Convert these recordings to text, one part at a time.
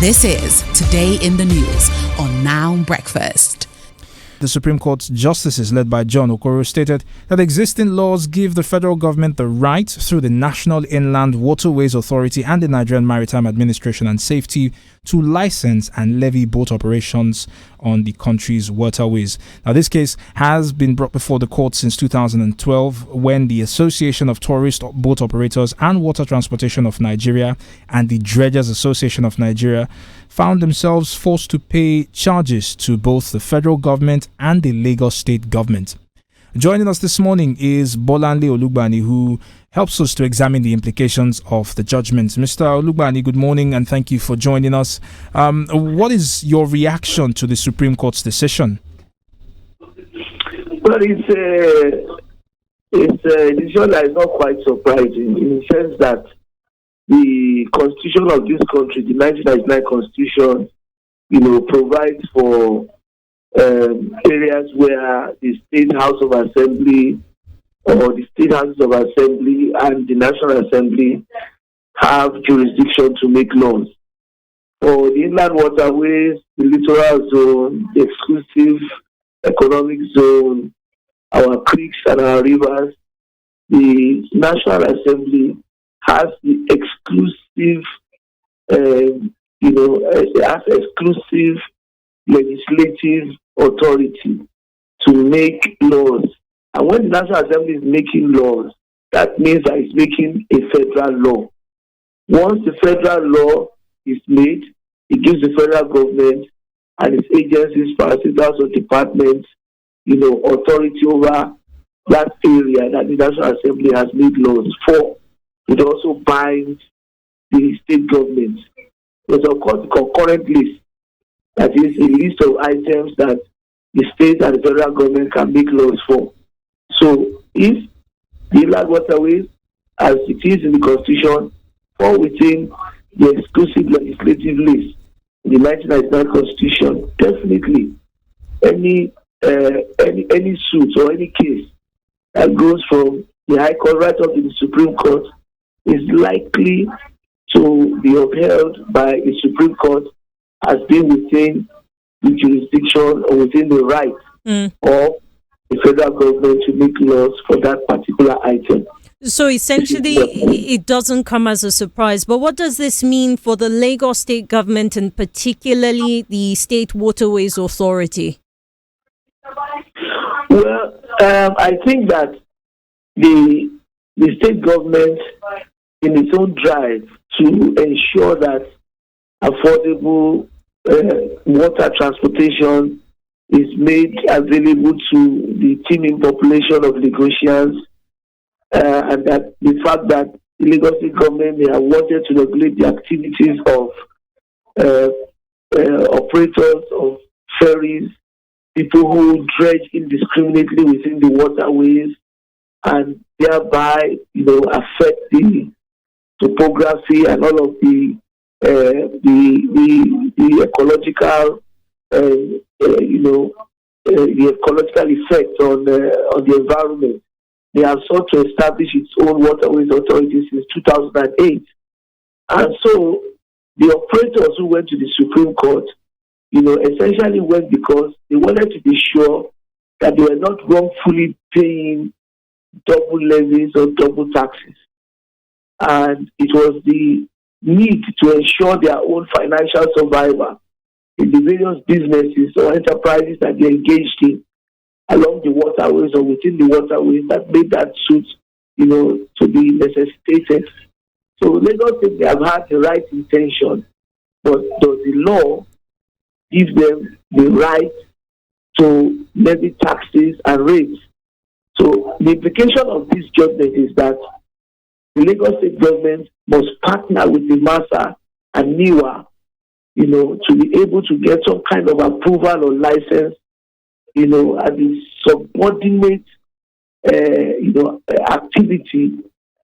This is Today in the News on Now Breakfast. The Supreme Court's justices, led by John Okoro, stated that existing laws give the federal government the right, through the National Inland Waterways Authority and the Nigerian Maritime Administration and Safety, to license and levy boat operations on the country's waterways. Now, this case has been brought before the court since 2012, when the Association of Tourist Boat Operators and Water Transportation of Nigeria and the Dredgers Association of Nigeria found themselves forced to pay charges to both the federal government and the Lagos state government. Joining us this morning is Bolanle Olugbani, who helps us to examine the implications of the judgment. Mr. Olugbani, good morning and thank you for joining us. What is your reaction to the Supreme Court's decision? Well, it's a decision that is not quite surprising, in the sense that the constitution of this country, the 1999 constitution, provides for areas where the State House of Assembly or the State Houses of Assembly and the National Assembly have jurisdiction to make laws. For the inland waterways, the littoral zone, the exclusive economic zone, our creeks and our rivers, the National Assembly has the exclusive, legislative authority to make laws. And when the National Assembly is making laws, that means that it's making a federal law. Once the federal law is made, it gives the federal government and its agencies, parasitas or departments, authority over that area that the National Assembly has made laws for. It also binds the state government. There's, of course, the concurrent list. That is a list of items that the state and the federal government can make laws for. So if the inland waterways, as it is in the Constitution, fall within the exclusive legislative list in the 1999 Constitution, definitely any suit or any case that goes from the High Court right up to the Supreme Court is likely to be upheld by the Supreme Court as being within the jurisdiction or within the right of the federal government to make laws for that particular item. So essentially, it doesn't come as a surprise. But what does this mean for the Lagos state government and particularly the State Waterways Authority? Well, I think that the state government, in its own drive to ensure that affordable water transportation is made available to the teeming population of Lagosians, and that the fact that the Lagos state government, they have wanted to regulate the activities of operators of ferries, people who dredge indiscriminately within the waterways, and thereby, affect the topography and all of the ecological, the ecological effect on the environment. They have sought to establish its own waterways authority since 2008, and so the operators who went to the Supreme Court, essentially went because they wanted to be sure that they were not wrongfully paying double levies or double taxes, and it was the need to ensure their own financial survival in the various businesses or enterprises that they engaged in along the waterways or within the waterways that made that suit, to be necessitated. So Lagos State, they have had the right intention, but does the law give them the right to levy taxes and rates? So the implication of this judgment is that the Lagos State government must partner with the MASA and NIWA, to be able to get some kind of approval or license, as a subordinate, activity,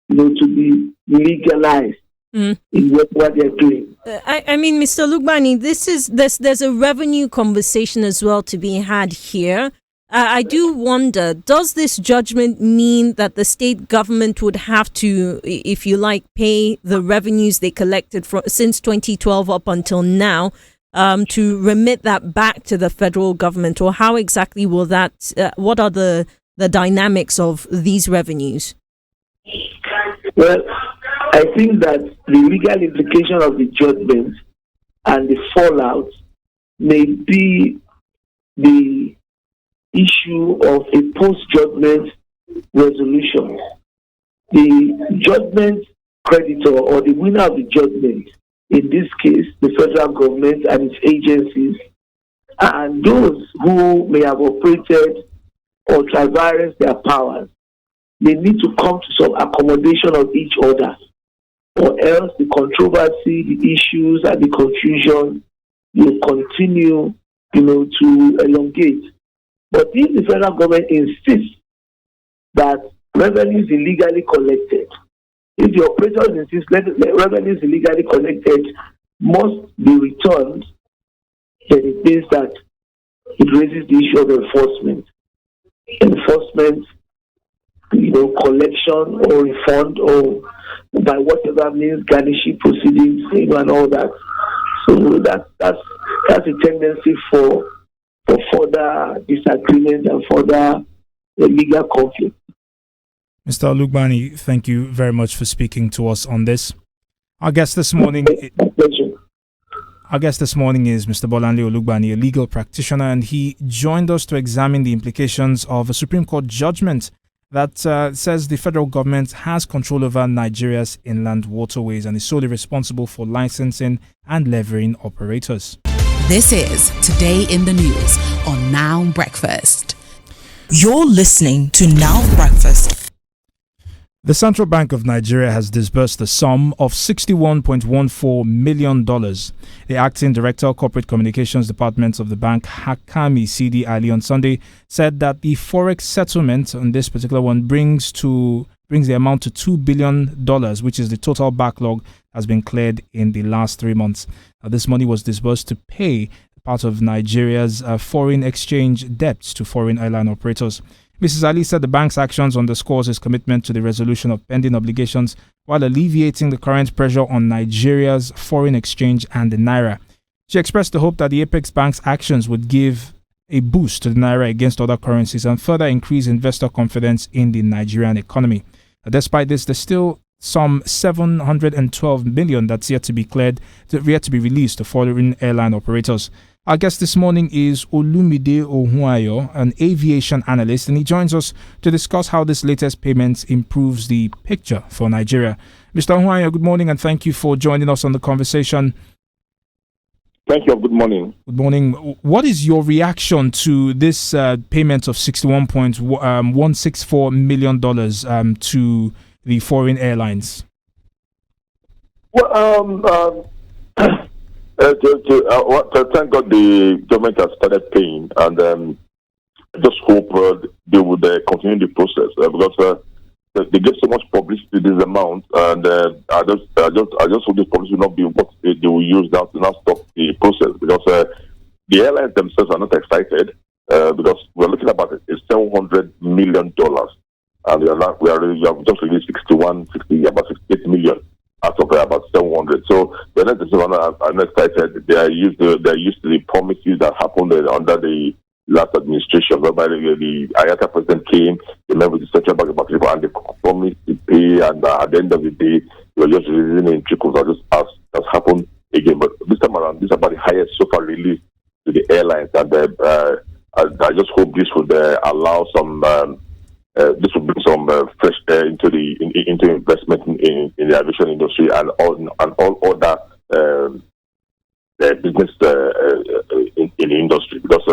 to be legalized in what they're doing. I mean, Mr. Olugbani, there's a revenue conversation as well to be had here. I do wonder, does this judgment mean that the state government would have to, if you like, pay the revenues they collected since 2012 up until now, to remit that back to the federal government? Or how exactly will that, what are the dynamics of these revenues? Well, I think that the legal implication of the judgment and the fallout may be the issue of a post-judgment resolution. The judgment creditor or the winner of the judgment, in this case, the federal government and its agencies, and those who may have operated or traversed their powers, they need to come to some accommodation of each other, or else the controversy, the issues, and the confusion will continue, to elongate. But if the federal government insists that revenues illegally collected, if the operators insist that revenues illegally collected must be returned, then it means that it raises the issue of enforcement. Collection or refund or by whatever means, garnishing proceedings, and all that. So that's a tendency for further disagreement and further legal conflict. Mr. Olugbani, thank you very much for speaking to us on this. Our guest this morning is Mr. Bolanle Olugbani, a legal practitioner, and he joined us to examine the implications of a Supreme Court judgment that says the federal government has control over Nigeria's inland waterways and is solely responsible for licensing and levying operators. This is Today in the News on Now Breakfast. You're listening to Now Breakfast. The Central Bank of Nigeria has disbursed a sum of $61.14 million. The acting director, Corporate Communications Department of the bank, Hakami Sidi Ali, on Sunday said that the forex settlement on this particular one brings the amount to $2 billion, which is the total backlog has been cleared in the last 3 months. This money was disbursed to pay part of Nigeria's foreign exchange debts to foreign airline operators. Mrs. Ali said the bank's actions underscores its commitment to the resolution of pending obligations while alleviating the current pressure on Nigeria's foreign exchange and the naira. She expressed the hope that the Apex Bank's actions would give a boost to the naira against other currencies and further increase investor confidence in the Nigerian economy. Despite this, there's still some 712 million that's yet to be released to foreign airline operators. Our guest this morning is Olumide Ohuayo, an aviation analyst, and he joins us to discuss how this latest payment improves the picture for Nigeria. Mr. Ohuayo, good morning, and thank you for joining us on the conversation. Thank you. Good morning. Good morning. What is your reaction to this payment of $61.164 million to the foreign airlines? Well, thank God the government has started paying, and I just hope they would continue the process because they get so much publicity to this amount, and I just hope this publicity will not be what they will use now to not stop the process because the airlines themselves are not excited because we're looking about $700 million, and we have just released about 68 million. Out of about 700, so the next are not excited. They are used to the promises that happened under the last administration, whereby the IATA president came, they met with the central bank about people, and they promised to pay. And at the end of the day, they were just releasing in trickles. That has happened again. But this time around, this is about the highest so far release to the airlines, and I just hope this would allow some. This will bring some fresh air into investment in the aviation industry and all other business in the industry. Because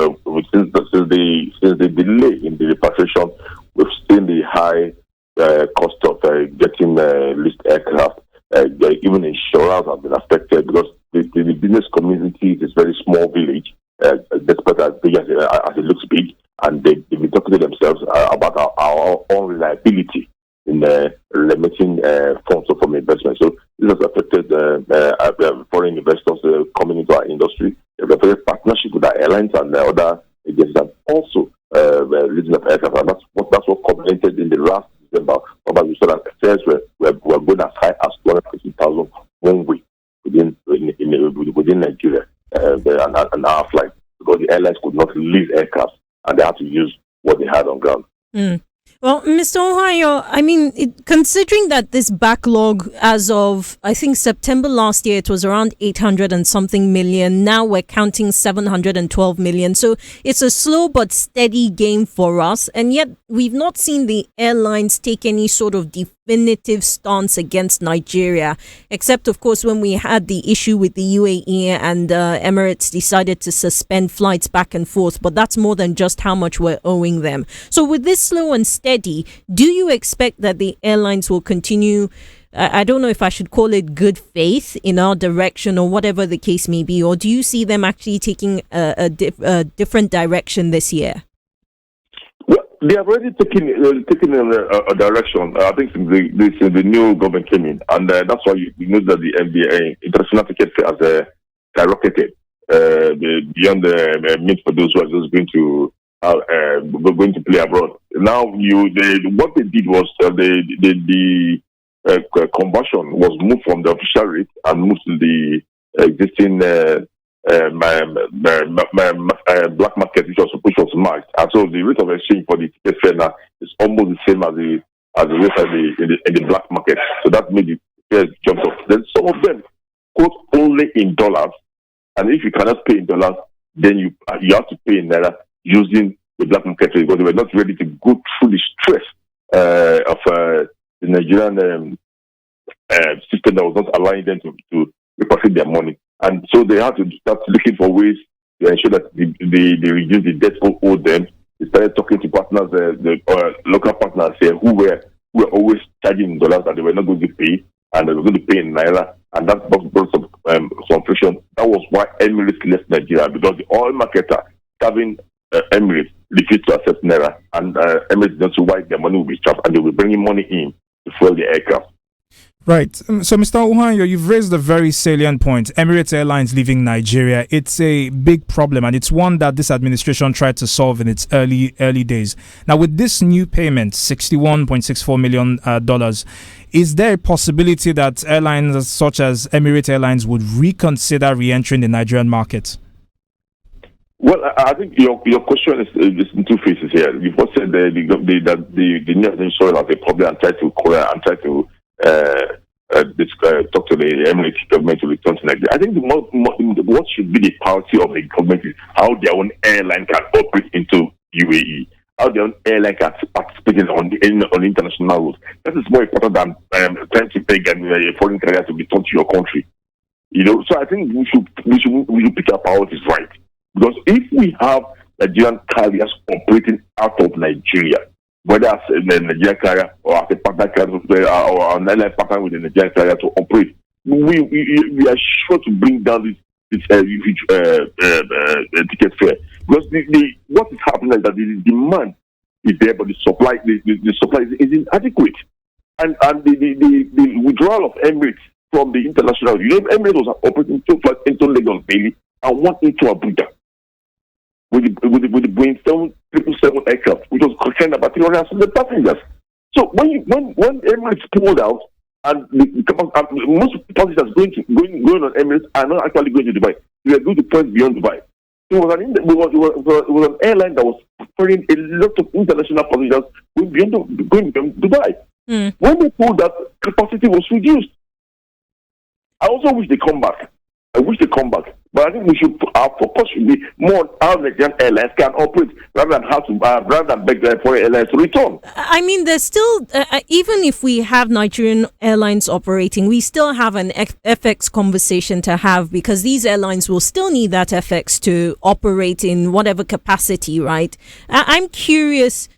since the delay in the repatriation, we've seen the high cost of getting leased aircraft. Even insurance have been affected because the business community is a very small village, despite as big as it looks big. And they've been talking to themselves about our own reliability in remitting funds from investment. So this has affected foreign investors coming into our industry. They've affected partnership with our airlines and other agencies, and also releasing of aircraft, and that's what culminated in the last December. Probably we saw that fares were going as high as 250,000 one way within Nigeria, and our flight, because the airlines could not release aircraft and they had to use what they had on ground. Well, Mr. Ohio, I mean, considering that this backlog as of, I think, September last year, it was around 800 and something million. Now we're counting 712 million. So it's a slow but steady game for us. And yet we've not seen the airlines take any sort of definitive stance against Nigeria, except, of course, when we had the issue with the UAE and Emirates decided to suspend flights back and forth. But that's more than just how much we're owing them. So with this slow and steady, do you expect that the airlines will continue, I don't know if I should call it good faith in our direction or whatever the case may be, or do you see them actually taking a different direction this year? Well, they have already taken a direction. I think since the new government came in, and that's why you know that the NBA international ticket fare has skyrocketed beyond the means for those who are just going to play abroad. Now, what they did was the conversion was moved from the official rate and moved to the existing black market, which was marked. And so the rate of exchange for the ticket fare now is almost the same as the rate in the black market. So that made the fares jump up. Then some of them quote only in dollars, and if you cannot pay in dollars, then you have to pay in naira using the black market rate, because they were not ready to go through the stress of the Nigerian system that was not allowing them to repatriate their money. And so they had to start looking for ways to ensure that they reduce the debt owed them. They started talking to partners, the local partners here, who were always charging in dollars that they were not going to pay, and they were going to pay in naira, and that brought some friction. That was why Emirates left Nigeria, because the oil marketer having Emirates refused to accept naira, and Emirates don't see why their money will be trapped, and they will bring in money in to fuel the aircraft. Right. So, Mr. Ohanyo, you've raised a very salient point. Emirates Airlines leaving Nigeria. It's a big problem, and it's one that this administration tried to solve in its early days. Now, with this new payment, $61.64 million, is there a possibility that airlines such as Emirates Airlines would reconsider re-entering the Nigerian market? Well, I think your question is in two phases here. You first said that the new administration has a problem and try to talk to the Emirates government to return to Nigeria. I think what should be the priority of the government is how their own airline can operate into UAE, how their own airline can participate on the international routes. That is more important than trying to peg a foreign carrier to return to your country. So I think we should pick our priorities right. Because if we have Nigerian carriers operating out of Nigeria, whether as a Nigerian carrier or as a partner carrier or an airline partner with a Nigerian carrier to operate, we are sure to bring down this huge ticket fare. Because what is happening is that the demand is there, but the supply is inadequate. And the withdrawal of Emirates from the international, Emirates was operating 2 flights into Lagos daily and 1 into Abuja with the Boeing 777 aircraft, which was carrying about 300 passengers. So when Emirates pulled out, and most passengers going on Emirates are not actually going to Dubai. They are going to points beyond Dubai. It was an airline that was carrying a lot of international passengers going beyond Dubai. When they pulled out, capacity was reduced. I also wish they come back. But I think our focus should be more on how Nigerian airlines can operate rather than beg foreign airlines to return. I mean, there's still, even if we have Nigerian airlines operating, we still have an FX conversation to have, because these airlines will still need that FX to operate in whatever capacity, right? I'm curious.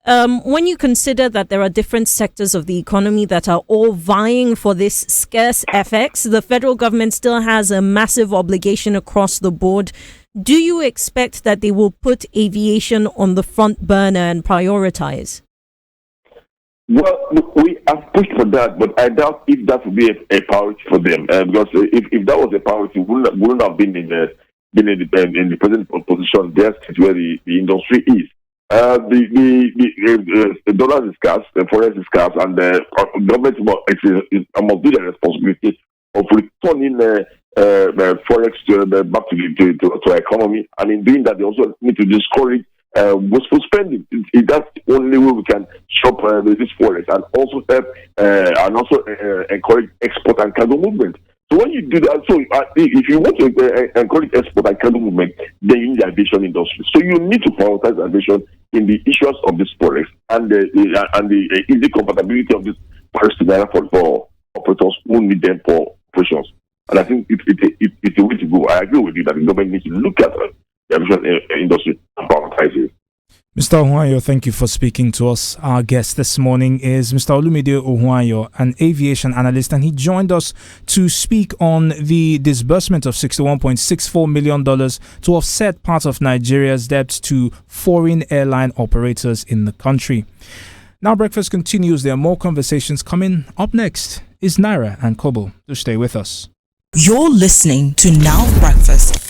When you consider that there are different sectors of the economy that are all vying for this scarce FX, the federal government still has a massive obligation across the board. Do you expect that they will put aviation on the front burner and prioritize? Well, we have pushed for that, but I doubt if that would be a priority for them. Because if that was a priority, we wouldn't have been in the present position there where the industry is. The dollar is scarce, the forex is scarce, and the government must do the responsibility of returning the forex back to the economy. And in doing that, they also need to discourage wasteful spending. That's the only way we can stop this forex, and also help encourage export and cargo movement. So when you do that, if you want to encourage export and cargo movement, then you need the aviation industry. So you need to prioritize aviation in the issues of this forex and the easy compatibility of this forex scenario for operators who need them for operations. And I think it's a way to go. I agree with you that the government needs to look at the aviation industry and prioritize it. Mr. Ohuayo, thank you for speaking to us. Our guest this morning is Mr. Olumide Ohuayo, an aviation analyst, and he joined us to speak on the disbursement of $61.64 million to offset part of Nigeria's debt to foreign airline operators in the country. Now breakfast continues. There are more conversations coming. Up next is Naira and Kobo. So stay with us. You're listening to Now Breakfast